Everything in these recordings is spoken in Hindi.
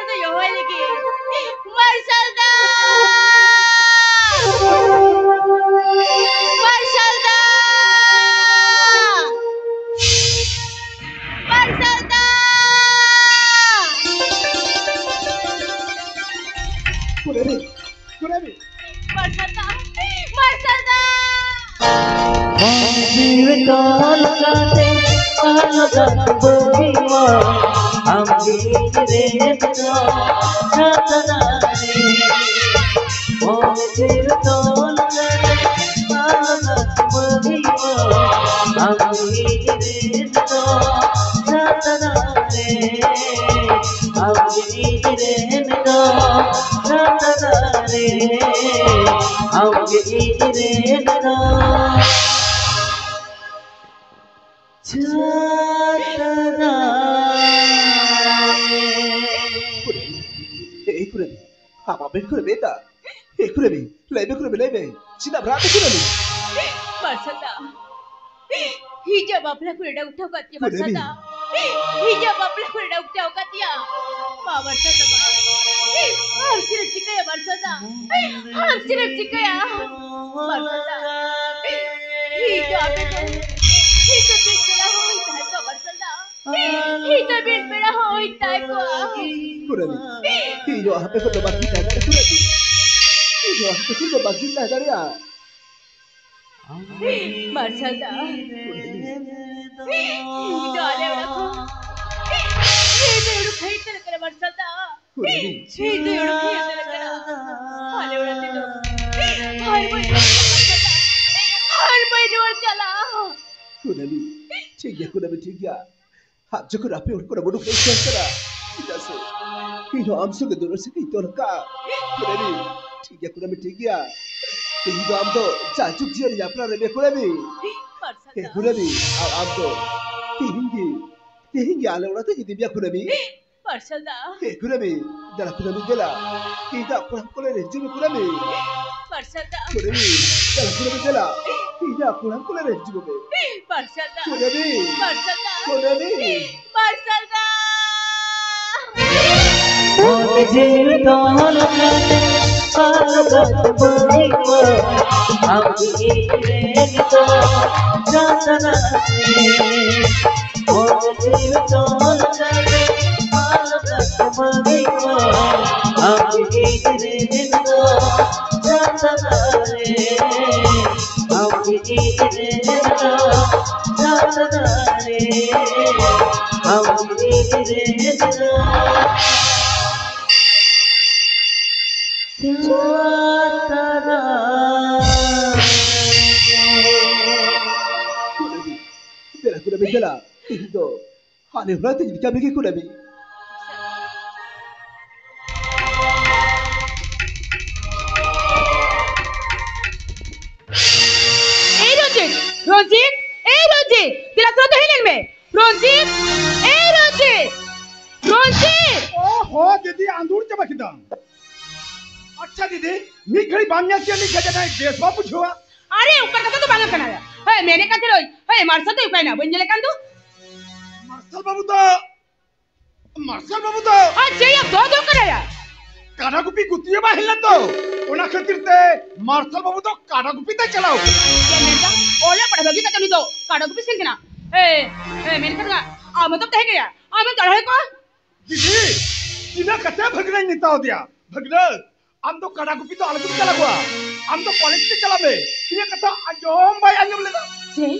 तो यो है लेकिन मार्शल दा मार्शल दा मार्शल दा कुरेबी कुरेबी मार्शल दा मार्शल दा जीविताल काटे अलगा बोलीवा हम गिरे तो छतना रे ओ जीविताल काटे अलगा बोलीवा हम गिरे तो छतना रे हम गिरे तो छतना रे हम गिरे तो kurebi apa ben kurebi ta kurebi lebe sina berapa kurebi मार्शल दा ही जब आपला कुरडा उठाव का तिया मार्शल दा ही जब आपला कुरडा उठाव का तिया मार्शल दा हम सिर्फ चिकया मार्शल दा हम सिर्फ चिकया मार्शल दा ही जो आपे तो ही तो बीच मेरा हो इतना है को मार्शल दा ही तो बीच मेरा हो इतना है को kurebi hiyo apa ko to baki ta kurebi hiyo apa ko to baki ta ya मार्शल दा ಇದು ಅಲೆ ಒಳಕು ಇದು ಹುಡುಗ ಕೈತಲ ಕರ ಮಾರ್ಶಲ್ दा ಇದು ಹುಡುಗ ಕೈತಲ ಕರ ಅಲೆ ಒಳತಿದು हर भाई नोर चला kurebi kurebi tiga hak cukup api orang bodoh kaya kera tidak se hiyo am suka dulu se itu laka kurebi tiga hiyo am to cajuk dia ni apa rebe kurebi kurebi am to tinggi ala orang tu jadi biar kurebi मार्शल दा kurebi dalam kurebi dela tidak kurang kurebi jadi kurebi मार्शल दा kurebi dalam kurebi dela tidak kurang kurebi jadi मार्शल दा kurebi मार्शल दा kurebi मार्शल दा जीविताल काटे अलगा बोलीवा हम गिरे तो छतना रे ओ जीविताल काटे अलगा बोलीवा हम गिरे तो छतना रे हम गिरे तो छतना रे हम गिरे तो kurebi dela itu hane berarti jadi kami ke kurebi Rojit Rojit ए रोजित तेरा तो हिलन में रोजित ए रोजित रोजित ओहो दीदी आंदूर चे बखिदा अच्छा दीदी मी घड़ी बांधने के लिए क्या जाना है देश बापू छुआ अरे ऊपर का तो बांगा कनाया है मैंने का तेरो है मार्शल तो उपाय ना बंजले कांदू मार्शल बाबू तो अच्छा ये दो कराया काढ़ा गुपी गुतिये बा हिलन तो ओना खातिर ते मार्शल बाबू तो काढ़ा गुपी ते चलाओ ये मेरा ओले पड़ बगी का तनी दो काडो को पिसिन केना ए मैंने कहा आ मतलब तह गया आ मैं चढ़े को दीदी इना कते भगना नेता हो दिया भगना हम तो काढ़ा गुपी तो अलग चला हुआ हम तो कॉलेज से चला बे ये कथा अंजोम भाई अंजोम लेगा से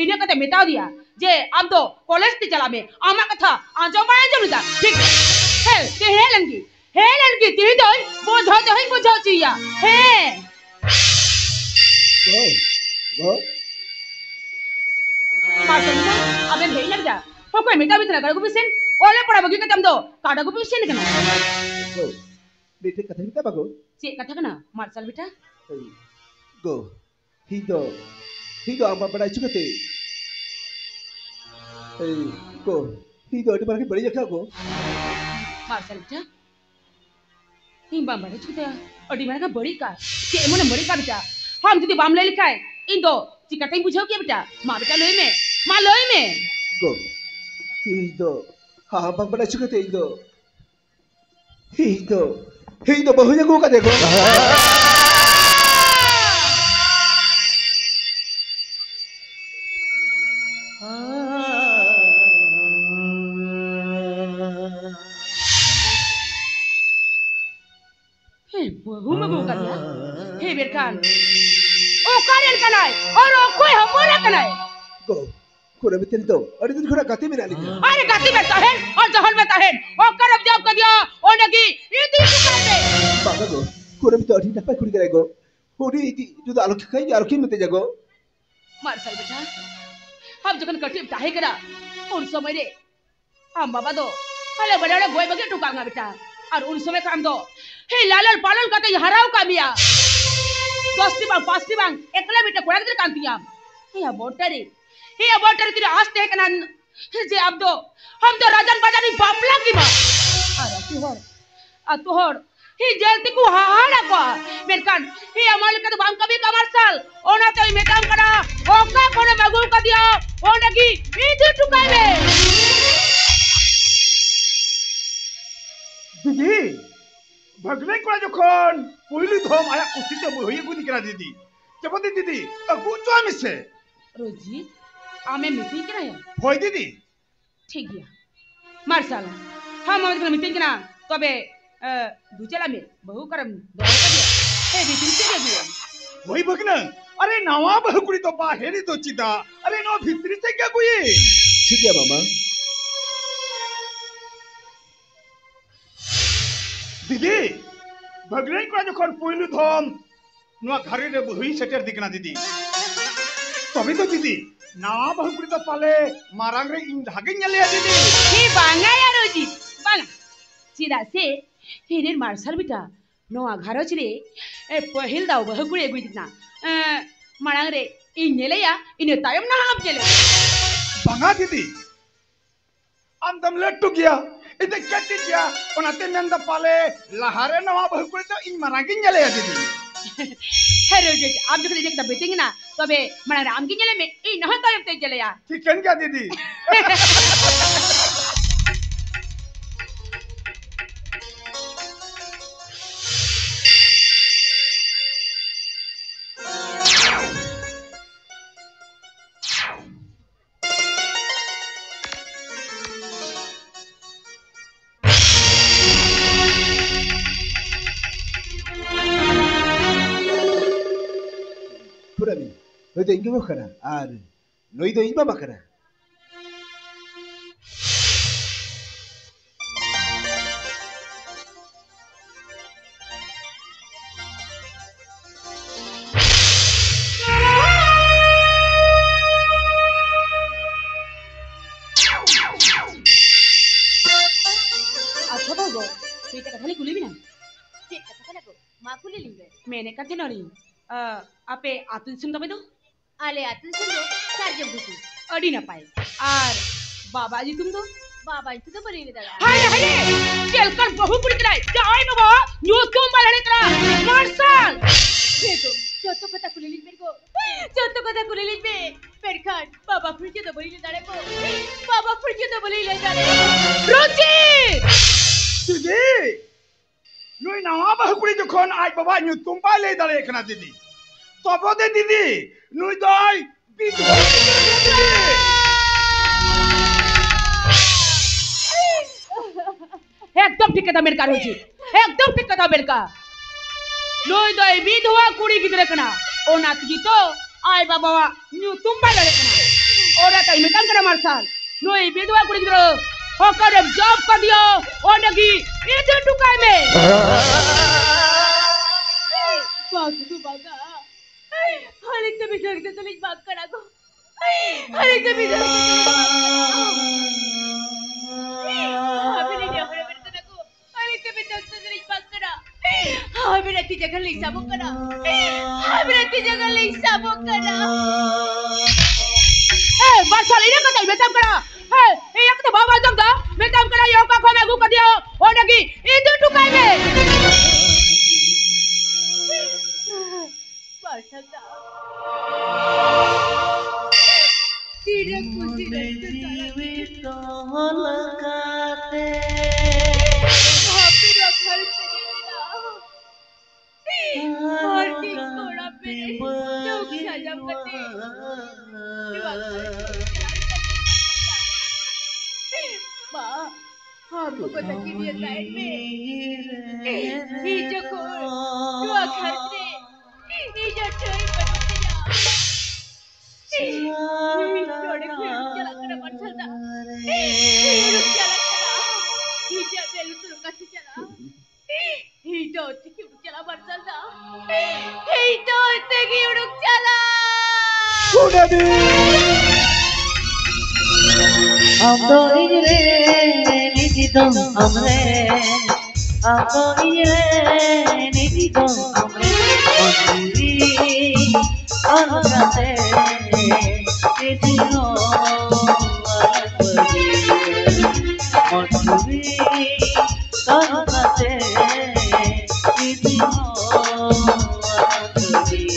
इने कते मिटा दिया जे अब तो कॉलेज से चला में आमा कथा आजो बाय अंजोम लेगा ठीक है ते हे लड़की ती तो बोझो तो ही बोझो चिया हे go मासूम अबे भेल लग जा हो कोई मिटा बितना काडो को पिसिन ओले पड़ा बगी का तम दो काडो को पिसिन केना go बेटे कथा kita bago चे कथा केना मार्शल बेटा go hido apa pada juga te go hido di mana beri jaga go मार्शल बेटा इन बाम बड़े छुते और डिमांड का बड़ी का के मोने बड़ी का बेटा हम जदी बाम ले लिखा है इन दो चिकटई बुझाओ के बेटा मां बेटा लोई में go hido ha bang pada juga te hido ही तो बहु जगह का देखो बहु में बहु कर दिया हे बेरकान ओ कारेल कनाय और ओ कोई हमोरा कनाय को कोरे में तो अरे दिन खोरा गाती में डाली अरे गाती में तहन और जहल में तहन ओ करब जब कर दिया ओ नगी ये दी दुकान में बाबा को कोरे में तो अठी टपा खुड़ी करेगो होरी जो तो आलोक खाई आलोक में ते जगो मार साल बेटा हम जखन कटी ताहे करा उन समय रे हम बाबा दो हले बड़े बड़े गोय बगे टुकांगा बेटा और उन समय काम दो हे लालल पालल का ते हराव कामिया 10 बांग 5 बांग एकला बेटा कोड़ा के कांतिया हे बोटरी तेरे आस्ते है कना जे अब दो हम तो राजन बाजारी बामला की बा अरे तोहर ही जल्दी को हाड़ा को मेरकान ही अमल का तो बांग कभी कमर साल ओना तो मेटाम करा ओका कोने मगु का दिया ओ नगी इधर टुकावे दीदी भगने को जखन पहली धम आया कुछ तो होई गुदी करा दीदी जब दीदी अगु तो मिसे रोजी आमे मीटिंग करा है होई दीदी ठीक है मार्शाल हम आमे मीटिंग करा तबे दुचला में बहु करम दया कर दिया हे मीटिंग से दिया होई भगना अरे नवा बहुकुड़ी तो बाहेरी तो चिदा अरे नो भीतरी से क्या कोई ठीक है मामा दीदी भगने को जखन पहली धम नुआ घरे रे बहुई सेटर दिकना दीदी तबे तो दीदी नवा बहुकुड़ी तो पाले मारांग रे इन धागे ñले दीदी ही बांगा या रोजी बांगा चिदा से हिरेर मार्शल बेटा नवा घरो छरे ए पहिल दाव बहुकुड़ी गुई दिकना मारांग रे इन ñले या इन तायम ना आप ñले बांगा दीदी अंदम लट्टू गया इते कट्टी गया ओनाते मेंदा पाले लहारे नवा बहुकुड़ी तो इन मारांग ñले दीदी हे रोजी आप जब देखता बेटिंग ना तबे मारांग राम की ñले में इन ना तायम ते ñले या चिकन क्या दीदी Pura mi, no te ingo kana, ar, no ido inba makana. अच्छा बाबू बेटा कथाली कुली भी ना चेक कथा को माकुली लिंगे मैंने कथे नरी आपे आतुल सुन दबे दो आले आतन सुनो सार्जम गुतु अड़ी ना पाए और बाबा जी तुम दो बाबा इतु तो बरी ले दादा हाय हाय चल कर बहु पुरी कराई जाए बाबा न्यू तुम बालने करा मार्शल देखो चोतो कथा कुली लिंग मेरे को चोतो कथा कुली लिंग में पेड़ खान बाबा फुर्जे तो बरी ले दाड़े को बाबा फुर्जे तो बरी ले दाड़े रुचि दीदी नुई नवा बहुकुड़ी जखन आज बाबा न्यू तुम पाले दाड़े कना दीदी तबो दे दीदी नुई दाई एकदम ठीक कथा मेरे का रुचि एकदम ठीक कथा मेरे का लोई दई विधवा कुड़ी की देखना ओ नाथ जी तो आय बाबा न्यू तुम बाले देखना और आता में काम करा मार्शल लोई विधवा कुड़ी की होकर जॉब कर दियो और नगी इधर टुकाई में बाग तू बागा हर एक तो बिछड़ के चली बाग करा को हर एक तो बिछड़ अभी नहीं जा रहा मेरे को हर एक तो बिछड़ के चली बाग करा हाँ मेरे की जगह ले साबो करा हाँ मेरे की जगह ले साबो करा मार्शल इने कतई में काम करा ए एक तो बाबा जब दा मैं काम करा यो का खाना गु कर दियो और नगी इधर टुकाई में पाठक तीर कुसी रक्त सारा लगाते हापी रखा udah kati. Dua Ma, aku kau tak kini lain me. Hijau ko, dua kali. Hijau cuy berarti. Hijau ada kulit jalan kena macam dah. Hijau jalan kena. Hijau belu tu kasih jalan. Hijau tiki uduk jalan macam dah. Hijau tiki uduk jalan. Kuremi. Amdo ire nididom amre Amdo ire nididom amre Monduri anurate nidino alapuri Monduri anurate nidino alapuri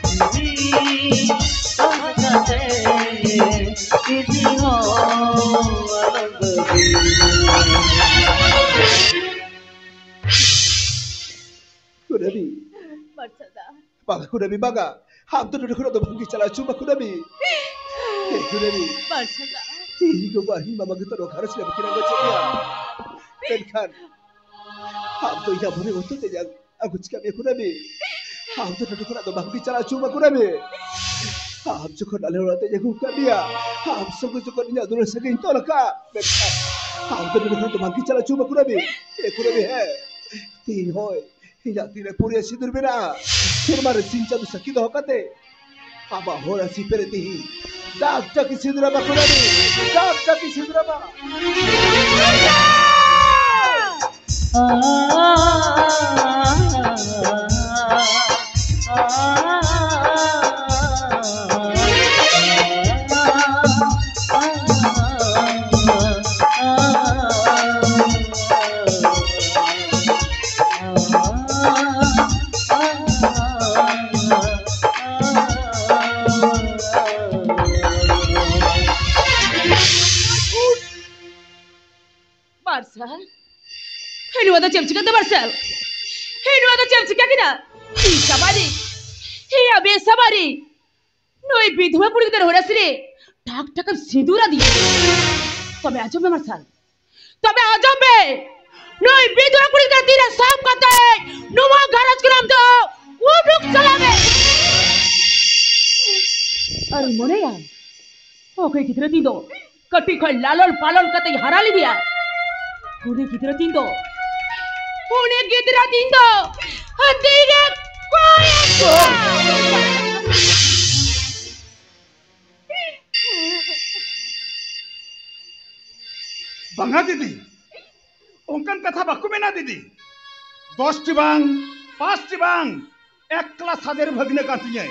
Monduri anurate Kuremi. Macam dah. Baga Kuremi baga. Ham tu duduk nak bangkit cala cuma Kuremi. Kuremi. Macam dah. Hihi ko ba hima magito do harus na bikin ang gatsa. Kan. Ham tu ina bune untuk te yang aku cakap ya Kuremi. Ham tu duduk nak bangkit cala cuma Kuremi. Ham cukup alih orang te jago kat dia. Ham cukup dia dulu segini tolak ka. Ham tu duduk nak bangkit cala cuma Kuremi. Kuremi hai. Ti hoy. Tidak tidak puri sidur bena. Firman cinta tu sakit hokate. Aba hora si pereti. Dak tak sidur apa kurani. Dak tak sidur apa. Marcel, ini ada jam cakap tu Marcel. Ini ada jam cakap kita. Ini sabari, ini abe sabari. Noi bidhuwa puri kita orang sini. Tak tak sidura dia. Tapi ajam be Marcel. Tapi ajam be. Noi bidhuwa puri kita tidak sab kate. Numa garaj keram tu. Uduk salame. Aduh mana ya? Oke kita tidur. Ketika lalol palol kate harali dia. Udah kita tindo, hatinya kuat. Bangga didi, ongkan kata baku mena didi. 10 bang, 5 bang, ek kelas hadir bhagna kantinya.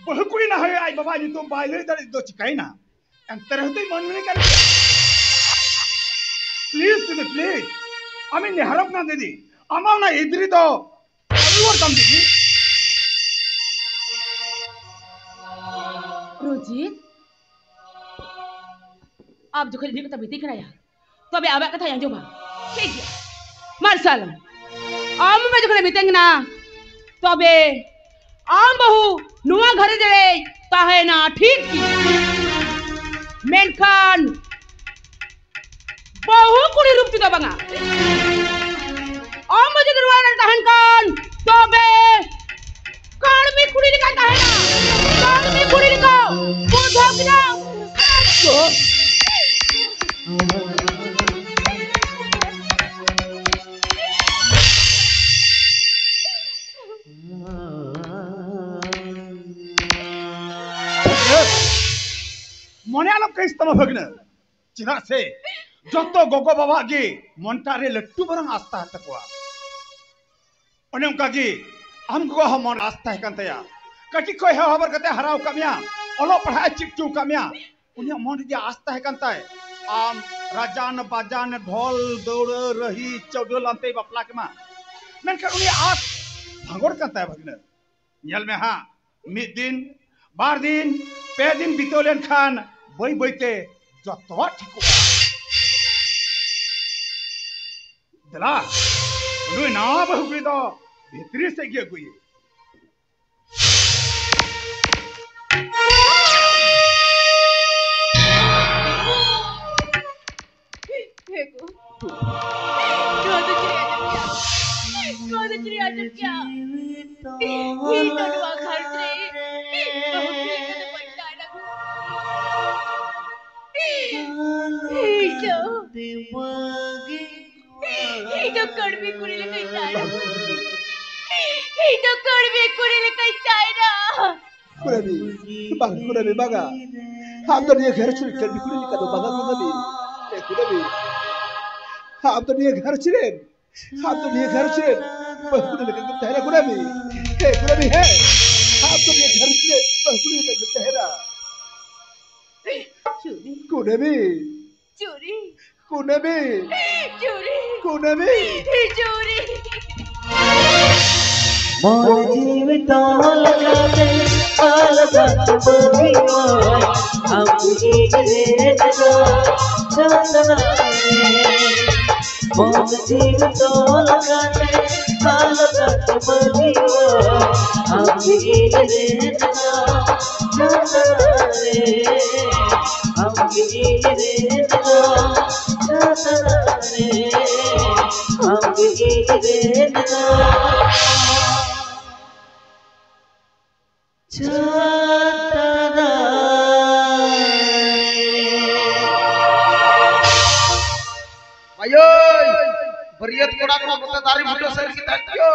Bahukuri na hai ai baba ni tuh baile dari do cikai na. Yang terhenti mana kan? Please didi, please. Ami neharap na didi. Amau na idri to. Keluar kam didi. Roji, आप जो खरीदने का तबीयत कराया, तो अबे आवा कथा यहाँ जो बा, ठीक है, मार्शल, आम में जो खरीदने तेंग ना, तो अबे आम बहु नुआ घरे जड़े ताहे ना ठीक की, मेंखान बहु कुड़ी रूप ती तो बंगा, आम में जो दरवाज़ा ताहन कान, तो अबे कान में कुड़ी लिखा ताहे ना, कान में कुड़ी लिखा, वो धोख ना, मने आलम कई स्तमा भगना चिना से जोतो गोगो बाबा गे मोन्टारे लट्टू बरंग आस्था है तकवा अने उनका गे हमको हम मन आस्था है कंतया कटी कोई है खबर कते हराव कमिया ओलो पढ़ाई चिपचू कमिया उन्हें मन जे आस्था है कंता है आम राजान बाजान ढोल दौड़ रही चौदो लांते बपला के मा मेनका उन्हें आस भागोड़ कंता है भगना यल में हाँ मिद दिन बार दिन पे दिन बितोलेन खान बई बईते जतवा ठिको दला नुई ना बहुगुई दो भितरी से गे गुई Sri Ajam kya? Hito dua घर से बहुकुड़ी को तो पट्टा ना hito कड़वी कुड़ी ले कहीं जाए hito कड़वी कुड़ी ले कहीं जाए ना Kurami baga. Ham to dia घर चुरी कर बिकुड़ी का तो बागा kurami. Kurami. Ham to dia घर चुरी. Ham to dia घर चुरी. बहुकुड़ी लेकर के तहरा kurami. Kurami है. Ham to dia घर चुरी. बहुकुड़ी लेकर के तहरा. चोरी Kurami. चोरी Kurami. चोरी Kurami. चोरी मोर जीवितों लगाते अलगत बगियों हम जीवे जगो चंदना मोर जीवितों लगाते अलगत बगियों हम जीवे जगो चंदना हम जीवे जगो चंदना हम जीवे जगो Ayo, beriat kurang mau kita tarik video saya kita ayo.